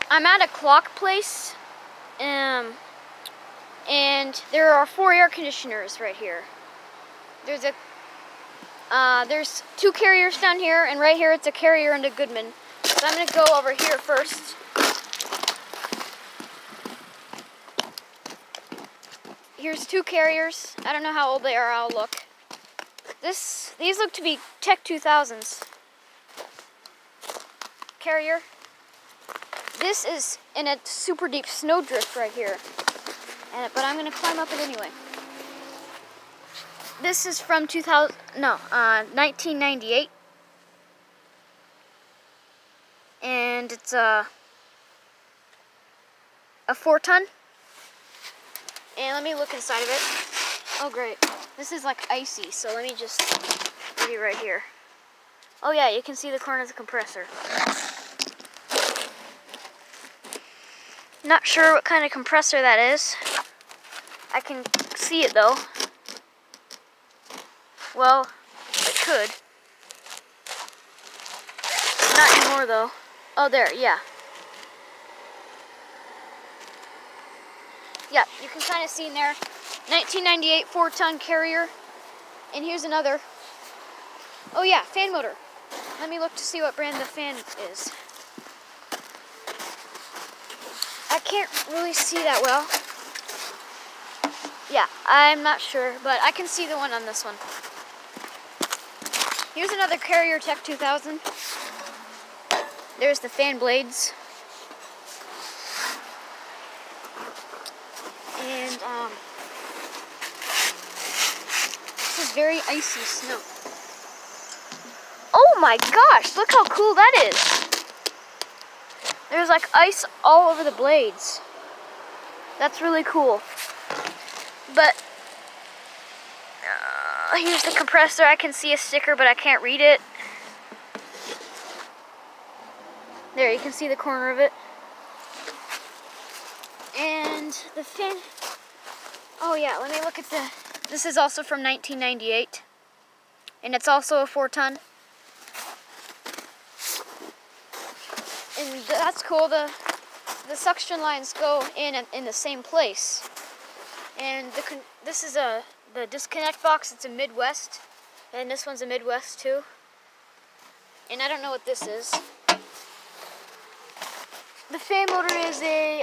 I'm at a clock place, and there are 4 air conditioners right here. There's 2 Carriers down here, and right here it's a Carrier and a Goodman. So I'm going to go over here first. Here's 2 Carriers. I don't know how old they are. I'll look. These look to be Tech2000s. Carrier. This is in a super deep snowdrift right here, but I'm gonna climb up it anyway. This is from 1998, and it's a 4-ton. And let me look inside of it. Oh great, this is like icy. So let me just maybe right here. Oh yeah, you can see the corner of the compressor. Not sure what kind of compressor that is. I can see it though. Well, it could. Not anymore though. Oh there, yeah. Yeah, you can kind of see in there. 1998 4-ton Carrier. And here's another. Oh yeah, fan motor. Let me look to see what brand the fan is. I can't really see that well. Yeah, I'm not sure, but I can see the one on this one. Here's another Carrier Tech2000. There's the fan blades. And this is very icy snow. Oh my gosh, look how cool that is. There's like ice all over the blades. That's really cool. But here's the compressor. I can see a sticker, but I can't read it. There, you can see the corner of it. And the fan. Oh yeah, let me look at the. This is also from 1998. And it's also a 4-ton. And that's cool. The suction lines go in the same place. And this is the disconnect box. It's a Midwest, and this one's a Midwest too. And I don't know what this is. The fan motor is a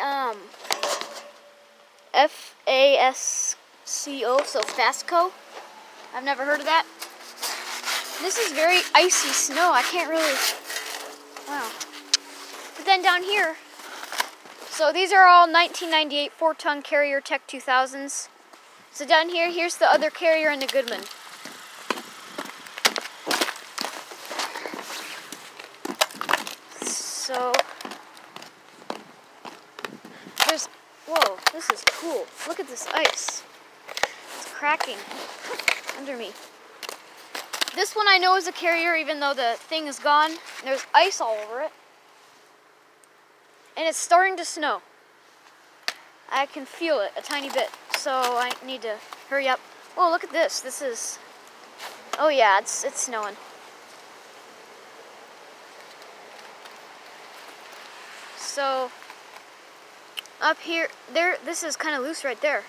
FASCO, so Fasco. I've never heard of that. This is very icy snow. I can't really. Wow. But then down here. So these are all 1998 4-ton Carrier Tech2000s. So down here, here's the other Carrier and the Goodman. So there's, whoa, this is cool. Look at this ice. It's cracking under me. This one I know is a Carrier, even though the thing is gone. There's ice all over it. And it's starting to snow. I can feel it a tiny bit, so I need to hurry up. Oh, look at this. This is, oh yeah, it's snowing. So up here, there, this is kind of loose right there.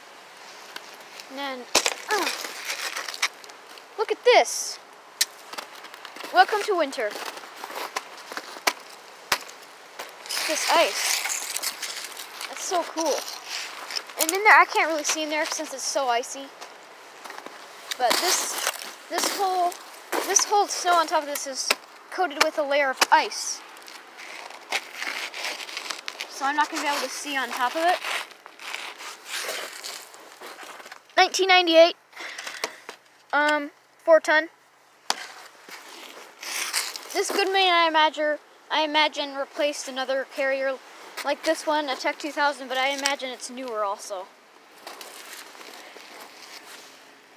And then, look at this. Welcome to winter. This ice. That's so cool. And in there, I can't really see in there since it's so icy. But this whole snow on top of this is coated with a layer of ice. So I'm not going to be able to see on top of it. 1998, 4-ton. This Goodman, I imagine replaced another Carrier like this one, a Tech2000, but I imagine it's newer also.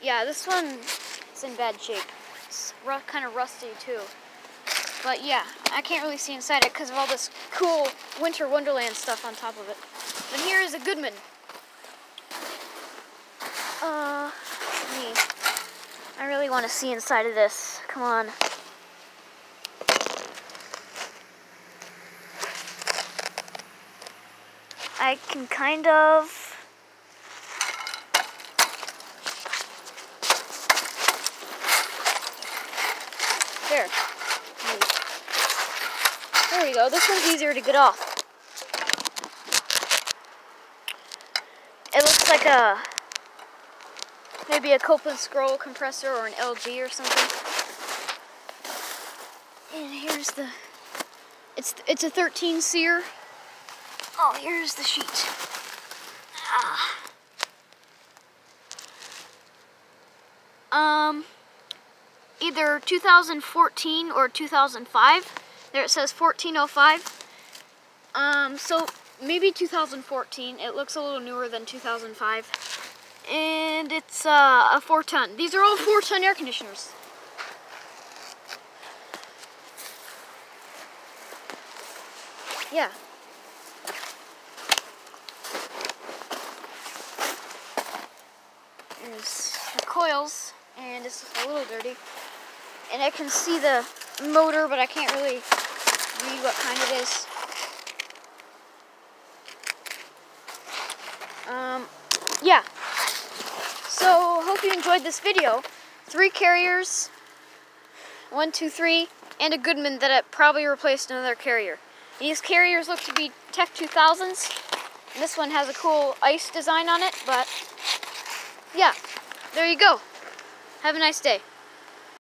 Yeah, this one is in bad shape. It's kind of rusty too. But yeah, I can't really see inside it because of all this cool winter wonderland stuff on top of it. And here is a Goodman. I really want to see inside of this. Come on. I can kind of... There. There we go. This one's easier to get off. It looks like maybe a Copeland scroll compressor or an LG or something. And here's it's a 13 seer. Oh, here's the sheet. Either 2014 or 2005. There it says 1405. So maybe 2014. It looks a little newer than 2005. And it's a 4-ton. These are all 4-ton air conditioners. Yeah. There's the coils, and it's a little dirty. And I can see the motor, but I can't really read what kind it is. Yeah. So, hope you enjoyed this video. 3 Carriers, 1, 2, 3, and a Goodman that probably replaced another Carrier. These Carriers look to be Tech2000s. And this one has a cool ice design on it, but yeah, there you go. Have a nice day.